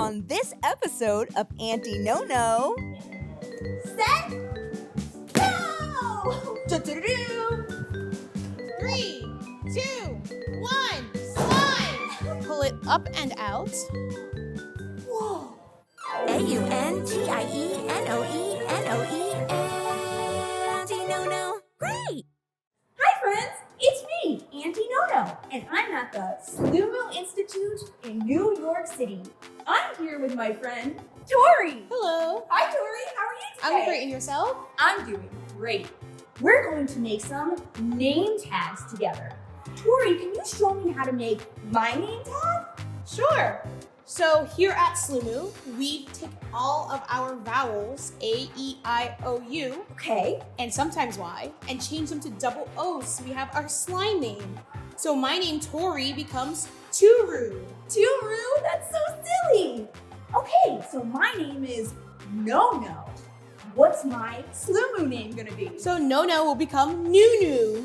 on this episode of Auntie Noe Noe. Set, go! Do-do-do-do. 3, 2, 1, slide! Pull it up and out. Whoa! AUNTIENOE Auntie Noe Noe. Great! Hi friends, it's me, Auntie Noe Noe, and I'm at the Sloomoo Institute in New York City. I'm here with my friend, Torey. Hello. Hi Torey, how are you today? I'm great, and yourself? I'm doing great. We're going to make some name tags together. Torey, can you show me how to make my name tag? Sure. So here at Sloomoo, we take all of our vowels, A, E, I, O, U, Okay. and sometimes Y, and change them to double O's so we have our slime name. So my name, Torey, becomes Turu. Turu, that's so silly. Okay, so my name is Noe Noe. What's my Sloomoo name gonna be? So Noe Noe will become Nunu. Nunu.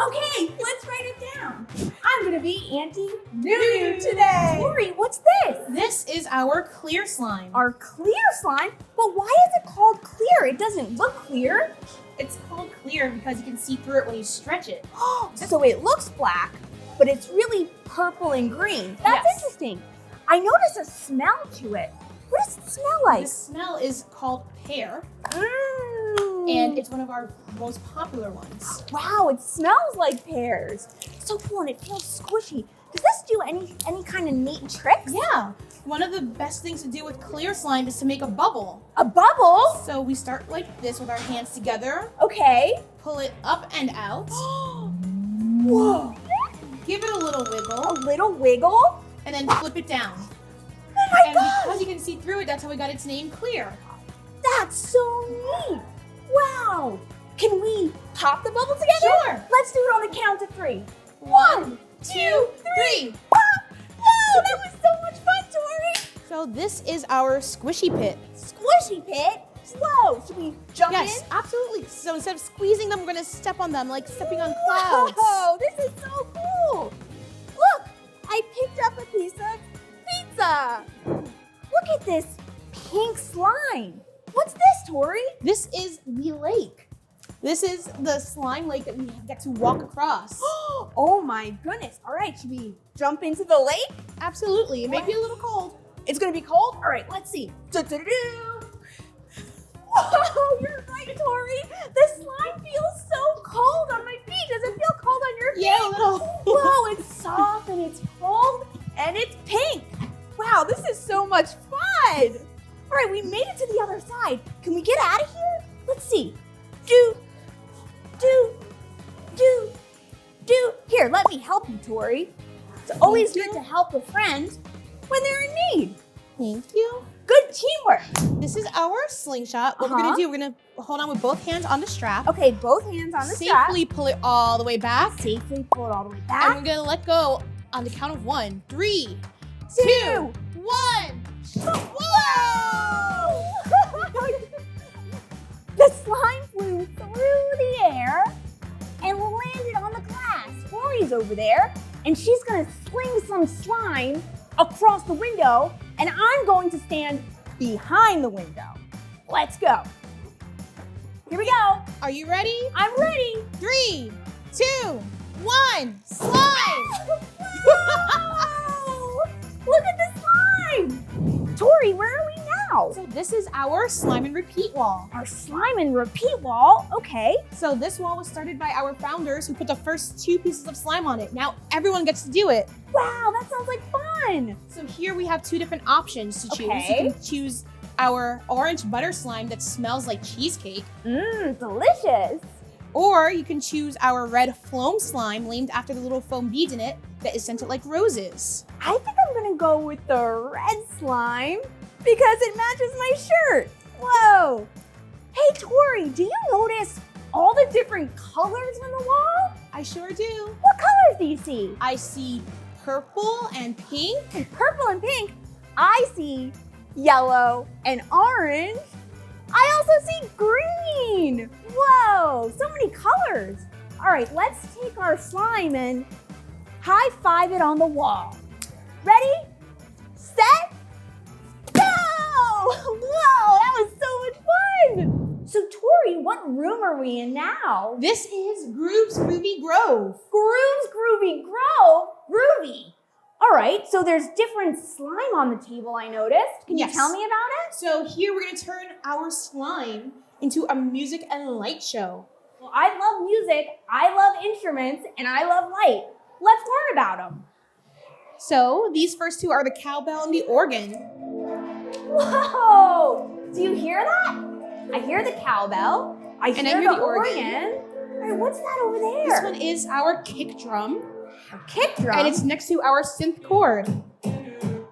Okay, let's write it down. I'm gonna be Auntie Nunu today. Torey, what's this? This is our clear slime. Our clear slime? But why is it called clear? It doesn't look clear. It's called clear because you can see through it when you stretch it. So it looks black, but it's really purple and green. That's Yes. interesting. I noticed a smell to it. What does it smell like? The smell is called pear, Mm. and it's one of our most popular ones. Wow, it smells like pears. So cool, and it feels squishy. Does this do any kind of neat tricks? Yeah, one of the best things to do with clear slime is to make a bubble. A bubble? So we start like this with our hands together, Okay. pull it up and out, Whoa. give it a little A wiggle, little wiggle? and then flip it down. Oh my And gosh, because you can see through it, that's how we got its name, Clear. that's so neat. Wow. Can we pop the bubble together? Sure. Let's do it on the count of 3. 1, 2, 3. Pop! Whoa, that was so much fun, Torey. So this is our squishy pit. Squishy pit. Whoa, should we jump Yes, in? absolutely. So instead of squeezing them, we're gonna step on them like stepping on clouds. Whoa, this is so cool. Look, I picked up a piece of pizza. Look at this pink slime. What's this, Torey? This is the lake. This is the slime lake that we get to walk across. Oh my goodness. All right, should we jump into the lake? Absolutely. It may be a little cold. It's gonna be cold? All right, let's see. Do-do-do-do. Whoa, you're right, Torey. The slime feels so cold on my feet. Does it feel cold on your feet? Yeah, a little. Whoa, it's soft and it's cold and it's pink. Wow, this is so much fun. All right, we made it to the other side. Can we get out of here? Let's see. Do. Here, let me help you, Torey. It's always Thank good you. to help a friend when they're in need. Thank you. Good teamwork. This is our slingshot. What we're gonna do, we're gonna hold on with both hands on the strap. Okay, both hands on the strap. Safely pull it all the way back. Safely pull it all the way And back. we're gonna let go on the count of 1. 3, 2, 1. Whoa! The slime flew through the air and landed on the glass. Torey's over there, and she's gonna sling some slime across the window, and I'm going to stand behind the window. Let's go. Here we go. Are you ready? I'm ready. 3, 2, 1. Slide! Whoa! Look at the slime. Torey, where are we now? So this is our slime and repeat wall. Our slime and repeat wall. Okay. So this wall was started by our founders who put the first 2 pieces of slime on it. Now everyone gets to do it. Wow, that sounds like fun. So here we have 2 different options to choose. Okay. You can choose our orange butter slime that smells like cheesecake, Mmm, delicious. or you can choose our red foam slime named after the little foam beads in it that is scented like roses. I think I'm gonna go with the red slime because it matches my shirt. Whoa. Hey, Torey, do you notice all the different colors on the wall? I sure do. What colors do you see? I see purple and pink. Purple and pink. I see yellow and orange. I also see green. Whoa, so many colors. All right, let's take our slime and high five it on the wall. Ready, set, what room are we in now? This is Groove's Groovy Grove. Groove's Groovy Grove? Groovy. All right, so there's different slime on the table, I noticed. Can you tell me about it? So here we're going to turn our slime into a music and light show. Well, I love music, I love instruments, and I love light. Let's learn about them. So these first two are the cowbell and the organ. Whoa! Do you hear that? I hear the cowbell. I hear the organ. All right, what's that over there? This one is our kick drum. A kick drum? And it's next to our synth chord.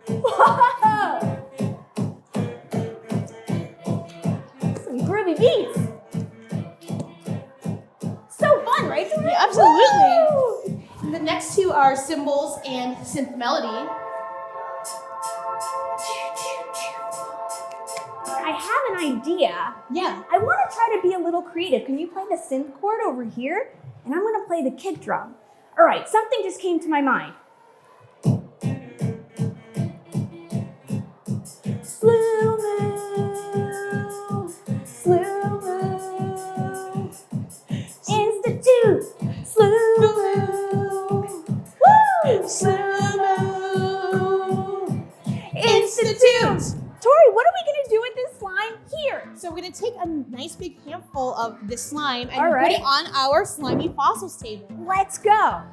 Whoa! Some groovy beats. So fun, right? Yeah, absolutely. Woo! And the next two are cymbals and synth melody. I have an idea. Yeah. I want to try to be a little creative. Can you play the synth chord over here? And I'm going to play the kick drum. All right, something just came to my mind. Sloomoo, Sloomoo Institute, Sloomoo, woo! Sloomoo Institute. Torey, what are we gonna do with this slime here? So we're gonna take a nice big handful of this slime and All right. put it on our slimy fossils table. Let's go.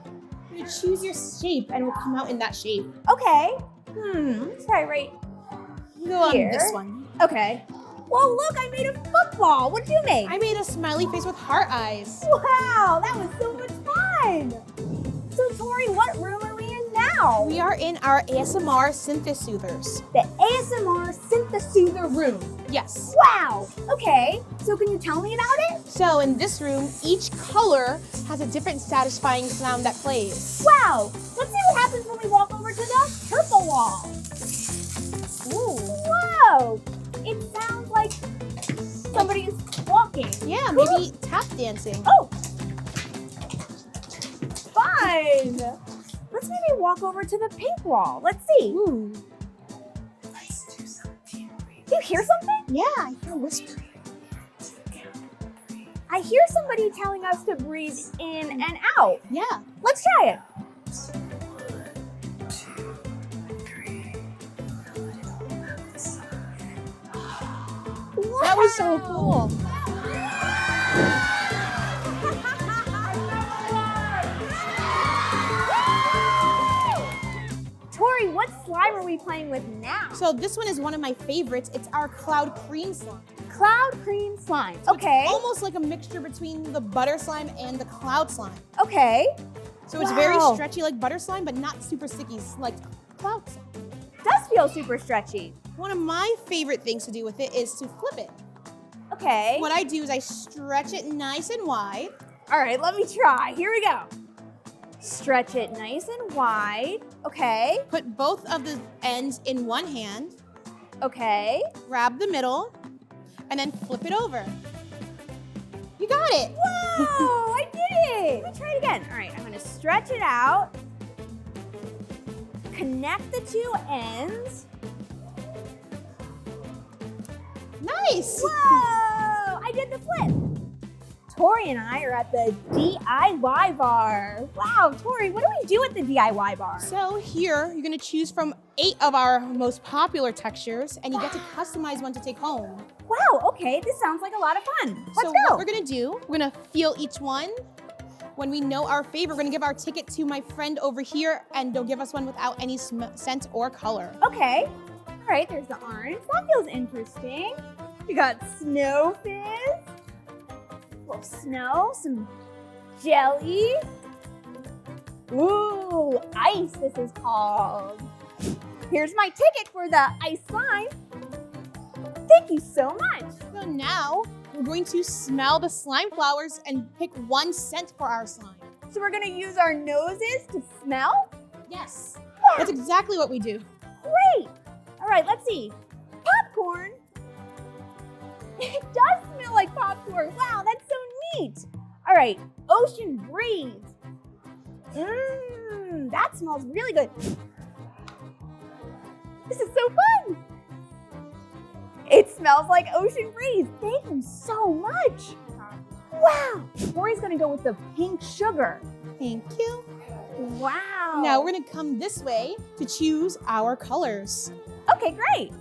You're gonna choose your shape and it will come out in that shape. Okay. Let's try right You go on here. this one. Okay. Whoa, look, I made a football. What'd you make? I made a smiley face with heart eyes. Wow, that was so much fun. So, Torey, what room are we in now? We are in our ASMR synthesoothers. The ASMR Synthesoother room. Yes. Wow. Okay. So, can you tell me about it? So in this room, each color has a different satisfying sound that plays. Wow. Let's see what happens when we walk over to the purple wall. Ooh. Whoa. It sounds like somebody's walking. Yeah, maybe tap dancing. Oh. Fun. Let's maybe walk over to the pink wall. Let's see. Ooh. Do you hear something? Yeah, I hear whispering. I hear somebody telling us to breathe in and out. Yeah. Let's try it. That was so cool. Torey, what slime are we playing with now? So this one is one of my favorites. It's our cloud cream slime. Cloud cream slime. So Okay. It's almost like a mixture between the butter slime and the cloud slime. Okay. So it's very Wow. stretchy like butter slime, but not super sticky like cloud slime. Does feel super stretchy. One of my favorite things to do with it is to flip it. Okay. What I do is I stretch it nice and wide. All right, let me try. Here we go. Stretch it nice and wide. Okay. Put both of the ends in one hand, Okay. grab the middle, and then flip it over. You got it. Whoa, I did it. Let me try it again. All right, I'm gonna stretch it out. Connect the two ends. Nice. Whoa, I did the flip. Torey and I are at the DIY bar. Wow, Torey, what do we do at the DIY bar? So here, you're gonna choose from 8 of our most popular textures, and you get to customize one to take home. Wow, okay, this sounds like a lot of fun. Let's So go. what we're gonna do, we're gonna feel each one. When we know our favorite, we're gonna give our ticket to my friend over here, and they'll give us one without any scent or color. Okay. All right, there's the orange. That feels interesting. We got snow fizz. Little snow, some jelly. Ooh, ice, this is called. Here's my ticket for the ice slime. Thank you so much. So now, we're going to smell the slime flowers and pick one scent for our slime. So we're gonna use our noses to smell? Yes, that's exactly what we do. Great. All right, let's see. Popcorn. It does smell like popcorn. Wow, that's so neat. All right, ocean breeze. That smells really good. This is so fun. It smells like ocean breeze. Thank you so much. Wow! Torey's gonna go with the pink sugar. Thank you. Wow. Now we're gonna come this way to choose our colors. Okay, great.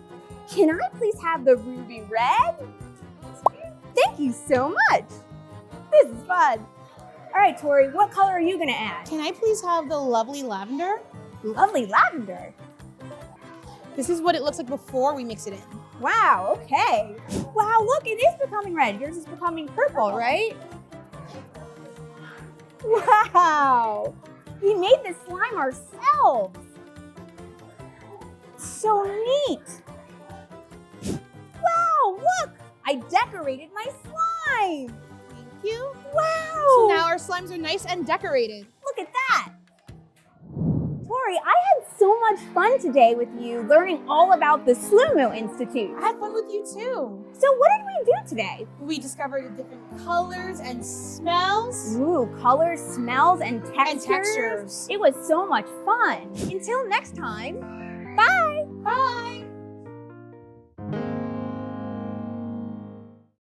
Can I please have the ruby red? Thank you so much. This is fun. All right, Torey, what color are you gonna add? Can I please have the lovely lavender? Lovely lavender. This is what it looks like before we mix it in. Wow, okay. Wow, look, it is becoming red. Yours is becoming purple, right? Wow. We made this slime ourselves. So neat. Wow, look, I decorated my slime. Thank you. Wow. So now our slimes are nice and decorated. Look at that. Torey, I had so much fun today with you learning all about the Sloomoo Institute. I had fun with you too. So what did we do today? We discovered different colors and smells. Ooh, colors, smells, and textures. And textures. It was so much fun. Until next time, bye.